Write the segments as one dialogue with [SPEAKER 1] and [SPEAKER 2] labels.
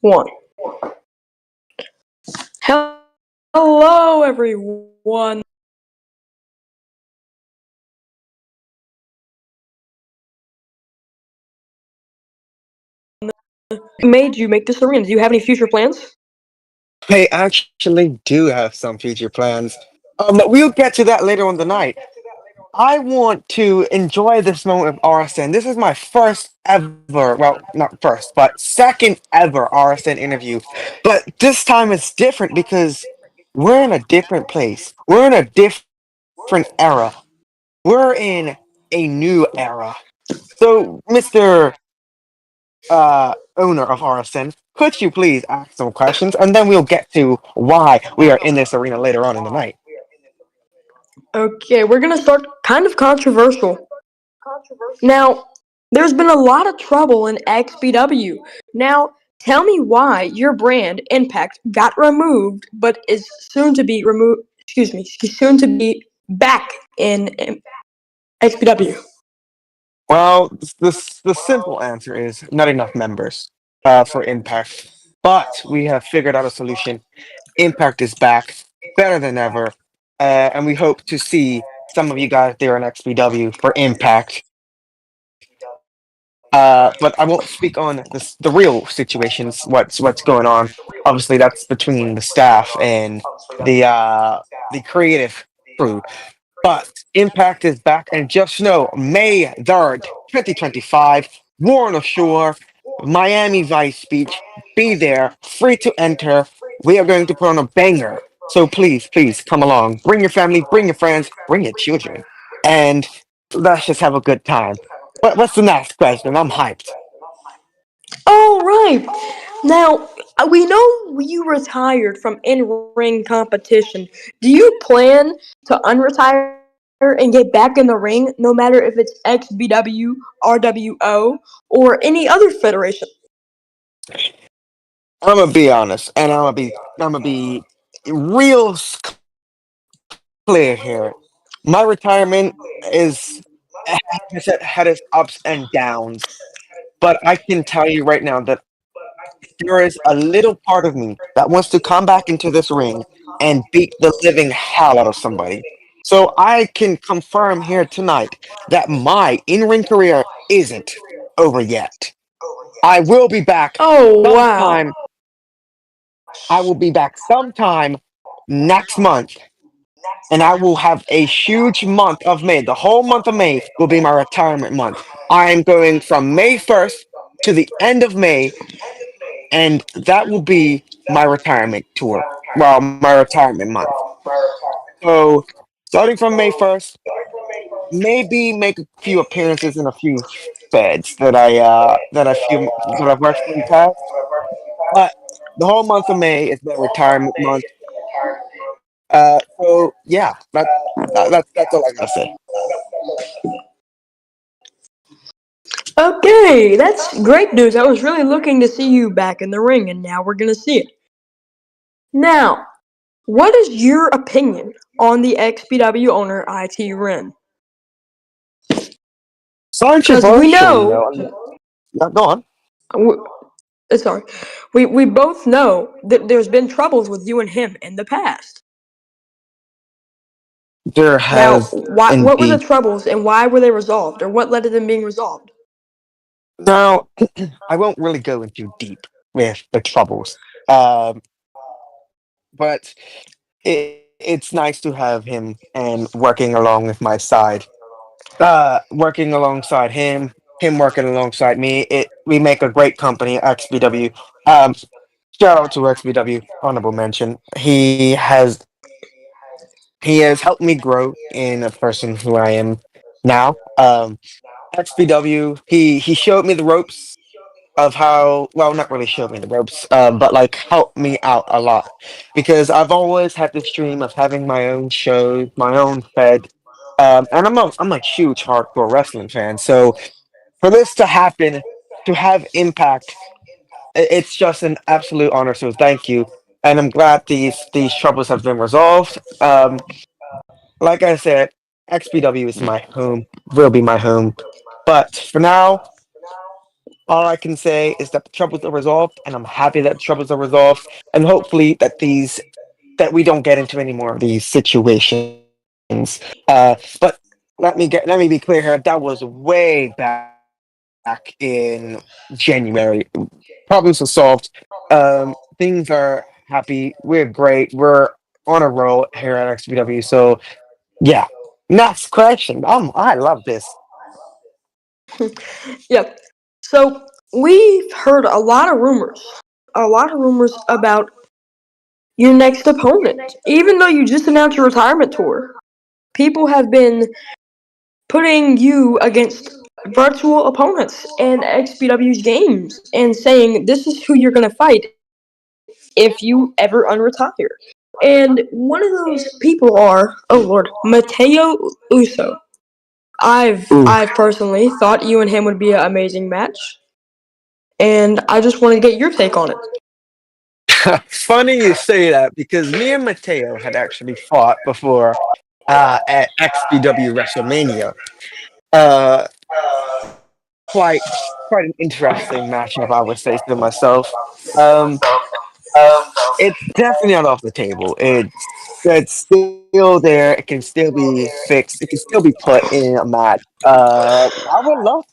[SPEAKER 1] One. Hello, everyone. Made you make this arena? Do you have any future plans?
[SPEAKER 2] I actually do have some future plans. We'll get to that later on the night. I want to enjoy this moment of RSN. This is my first ever, well, not first, but second ever RSN interview. But this time it's different because we're in a different place. We're in a different era. We're in a new era. So, Mr. Owner of RSN, could you please ask some questions, and then we'll get to why we are in this arena later on in the night.
[SPEAKER 1] Okay, we're gonna start kind of controversial. Now, there's been a lot of trouble in XBW. Now, tell me why your brand Impact got removed, but is soon to be removed. Excuse me, soon to be back in XBW.
[SPEAKER 2] Well, the simple answer is not enough members for Impact, but we have figured out a solution. Impact is back, better than ever, and we hope to see some of you guys there on XBW for Impact. But I won't speak on the real situations. What's going on? Obviously, that's between the staff and the creative crew. But Impact is back, and just know May 3rd, 2025, War on the Shore, Miami Vice Beach. Be there, free to enter. We are going to put on a banger. So please, please come along. Bring your family, bring your friends, bring your children, and let's just have a good time. What's the next question? I'm hyped.
[SPEAKER 1] All right. Now, we know you retired from in-ring competition. Do you plan to unretire and get back in the ring, no matter if it's XBW, RWO, or any other federation?
[SPEAKER 2] I'm gonna be honest, and I'm gonna be real clear here. My retirement is had its ups and downs, but I can tell you right now that there is a little part of me that wants to come back into this ring and beat the living hell out of somebody. So I can confirm here tonight that my in-ring career isn't over yet. I will be back
[SPEAKER 1] Oh, wow.
[SPEAKER 2] sometime. I will be back sometime next month, and I will have a huge month of May. The whole month of May will be my retirement month. I am going from May 1st to the end of May, and that will be my retirement tour. Well, my retirement month. So, starting from May 1st, maybe make a few appearances in a few feds that I've worked for in the past. But the whole month of May is my retirement month. So yeah, that's all I gotta say.
[SPEAKER 1] Okay, that's great news. I was really looking to see you back in the ring, and now we're going to see it. Now, what is your opinion on the XPW owner, IT Ren? Because we
[SPEAKER 2] Controversial, you know.
[SPEAKER 1] know,
[SPEAKER 2] Go on.
[SPEAKER 1] w- sorry, we both know that there's been troubles with you and him in the past.
[SPEAKER 2] There
[SPEAKER 1] Now,
[SPEAKER 2] has
[SPEAKER 1] what were the
[SPEAKER 2] indeed.
[SPEAKER 1] troubles and why were they resolved, or what led to them being resolved?
[SPEAKER 2] Now, I won't really go into deep with the troubles, um, but it's nice to have him and working along with my side. Working alongside him working alongside me. We make a great company, XBW. Um, Shout out to XBW, honorable mention. He has helped me grow in a person who I am now. XBW, he showed me the ropes of how, well, not really showed me the ropes, but like helped me out a lot because I've always had this dream of having my own show, my own fed, and I'm a huge hardcore wrestling fan. So for this to happen, to have impact, it's just an absolute honor. So thank you, and I'm glad these troubles have been resolved. Like I said, XPW is my home, will be my home, but for now, All I can say is that the troubles are resolved, and I'm happy that the troubles are resolved, and hopefully that we don't get into any more of these situations. But let me be clear here. That was way back in January. Problems are solved. Things are happy. We're great. We're on a roll here at XBW. So yeah. Next question. I love this.
[SPEAKER 1] Yep. So we've heard a lot of rumors about your next opponent. Even though you just announced your retirement tour, people have been putting you against virtual opponents in XPW's games and saying this is who you're gonna fight if you ever unretire. And one of those people are, oh Lord, Mateo Uso.
[SPEAKER 2] Ooh.
[SPEAKER 1] I've personally thought you and him would be an amazing match, and I just wanted to get your take on it.
[SPEAKER 2] Funny you say that because me and Mateo had actually fought before at XPW WrestleMania. Quite an interesting matchup, I would say to myself. Um, it's definitely not off the table. It's still there. It can still be fixed. It can still be put in a match. I would love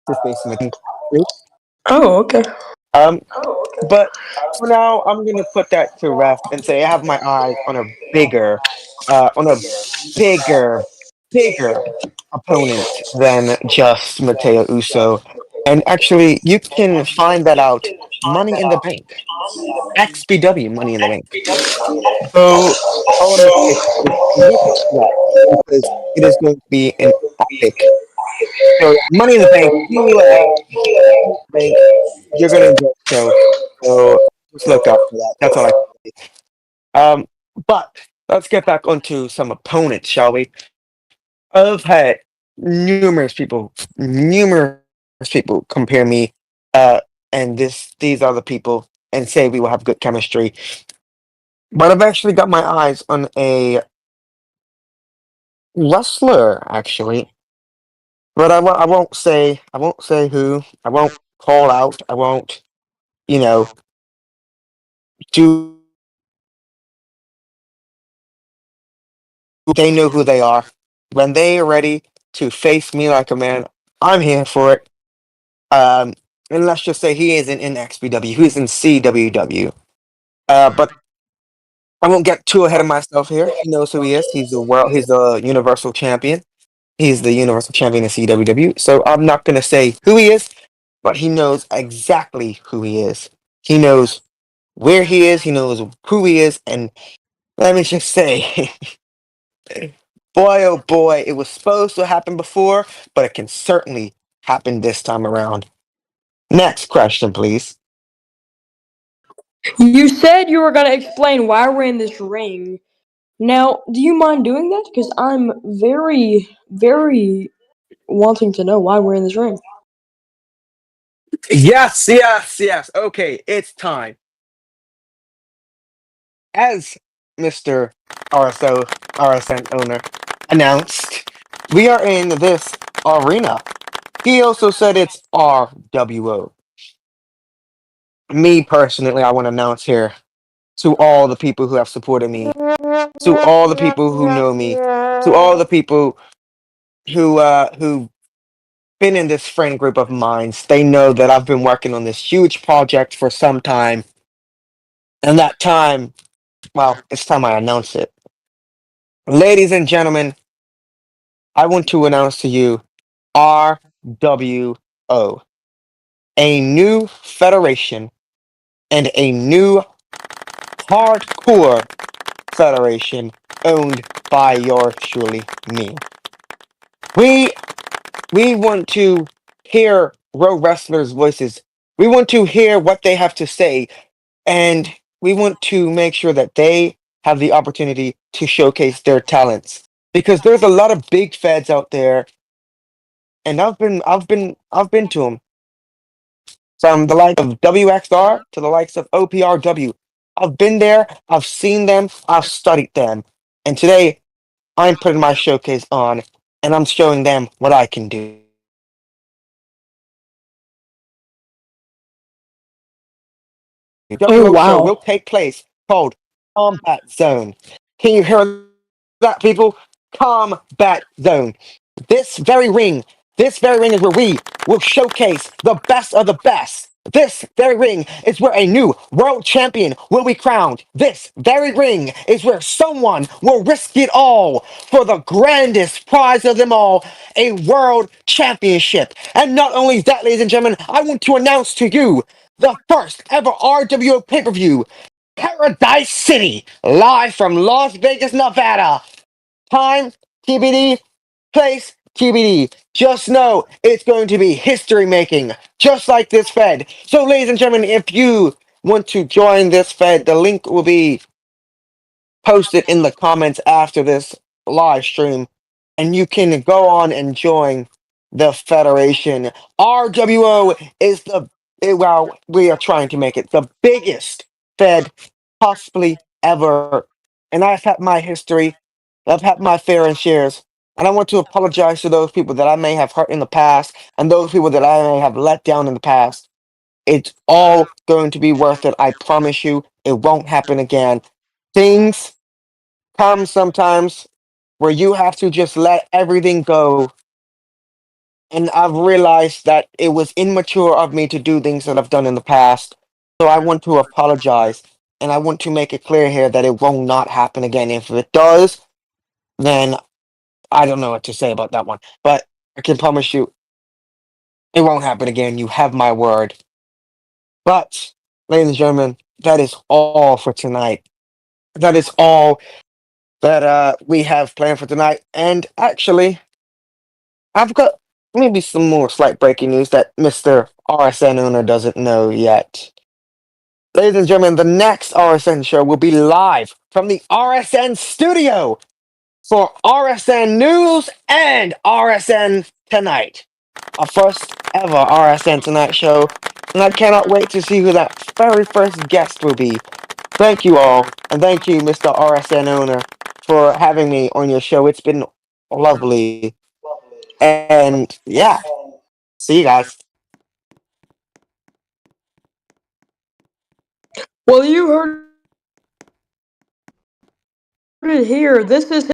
[SPEAKER 2] to face Mateo.
[SPEAKER 1] Oh, okay.
[SPEAKER 2] Um, but for now, I'm gonna put that to rest and say I have my eyes on a bigger, bigger opponent than just Mateo Uso. And actually, you can find that out. Money in the Bank, XBW Money in the Bank. So all I'm gonna say is look out for that because it is going to be an epic. So yeah, Money in the Bank. Money in the Bank. You're gonna enjoy the show. So just look out for that. That's all I can say. Um, but let's get back onto some opponents, shall we? I've had numerous people compare me, uh, these other people, and say we will have good chemistry. But I've actually got my eyes on a wrestler, actually. But I won't say who. I won't call out. I won't, you know, do anything like that. They know who they are. When they are ready to face me like a man, I'm here for it. And let's just say he isn't in XBW, he's in CWW. But I won't get too ahead of myself here. He knows who he is. He's the Universal Champion. He's the Universal Champion in CWW. So I'm not gonna say who he is, but he knows exactly who he is. He knows where he is. He knows who he is, and let me just say, boy, oh boy, it was supposed to happen before, but it can certainly happen this time around. Next question, please.
[SPEAKER 1] You said you were gonna explain why we're in this ring. Now, do you mind doing that? Because I'm very wanting to know why we're in this ring.
[SPEAKER 2] Yes, yes, yes. Okay, it's time. As Mr. RSN owner announced, we are in this arena. He also said it's RWO. Me personally, I want to announce here to all the people who have supported me, to all the people who know me, to all the people who been in this friend group of mine. They know that I've been working on this huge project for some time, and that time, well, it's time I announce it. Ladies and gentlemen, I want to announce to you RWO, a new federation and a new hardcore federation owned by yours truly, me. We we want to hear pro wrestlers' voices. We want to hear what they have to say, and we want to make sure that they have the opportunity to showcase their talents. Because there's a lot of big feds out there, and I've been to them from the likes of WXR to the likes of OPRW. I've been there, I've seen them, I've studied them, and today I'm putting my showcase on, and I'm showing them what I can do.
[SPEAKER 1] Oh,
[SPEAKER 2] WO show will
[SPEAKER 1] wow.
[SPEAKER 2] take place called Combat Zone. Can you hear that, people? Combat Zone. This very ring, this very ring is where we will showcase the best of the best. This very ring is where a new world champion will be crowned. This very ring is where someone will risk it all for the grandest prize of them all, a world championship. And not only that, ladies and gentlemen, I want to announce to you the first ever RWO pay-per-view, Paradise City, live from Las Vegas, Nevada. Time TBD, place TBD. Just know it's going to be history making, just like this Fed. So, ladies and gentlemen, if you want to join this Fed, the link will be posted in the comments after this live stream, and you can go on and join the Federation. RWO is well, we are trying to make it the biggest Fed possibly ever. And I've had my history, I've had my fair and shares. And I want to apologize to those people that I may have hurt in the past and those people that I may have let down in the past. It's all going to be worth it. I promise you, it won't happen again. Things come sometimes where you have to just let everything go. And I've realized that it was immature of me to do things that I've done in the past. So I want to apologize. And I want to make it clear here that it will not happen again. If it does, then I don't know what to say about that one. But I can promise you it won't happen again. You have my word. But, ladies and gentlemen, that is all for tonight. That is all that we have planned for tonight. And actually, I've got maybe some more slight breaking news that Mr. RSN owner doesn't know yet. Ladies and gentlemen, the next RSN show will be live from the RSN studio for RSN News and RSN Tonight. Our first ever RSN Tonight show, and I cannot wait to see who that very first guest will be. Thank you all, and thank you, Mr. RSN owner, for having me on your show. It's been lovely. And yeah, see you guys.
[SPEAKER 1] Well, you heard it here. This is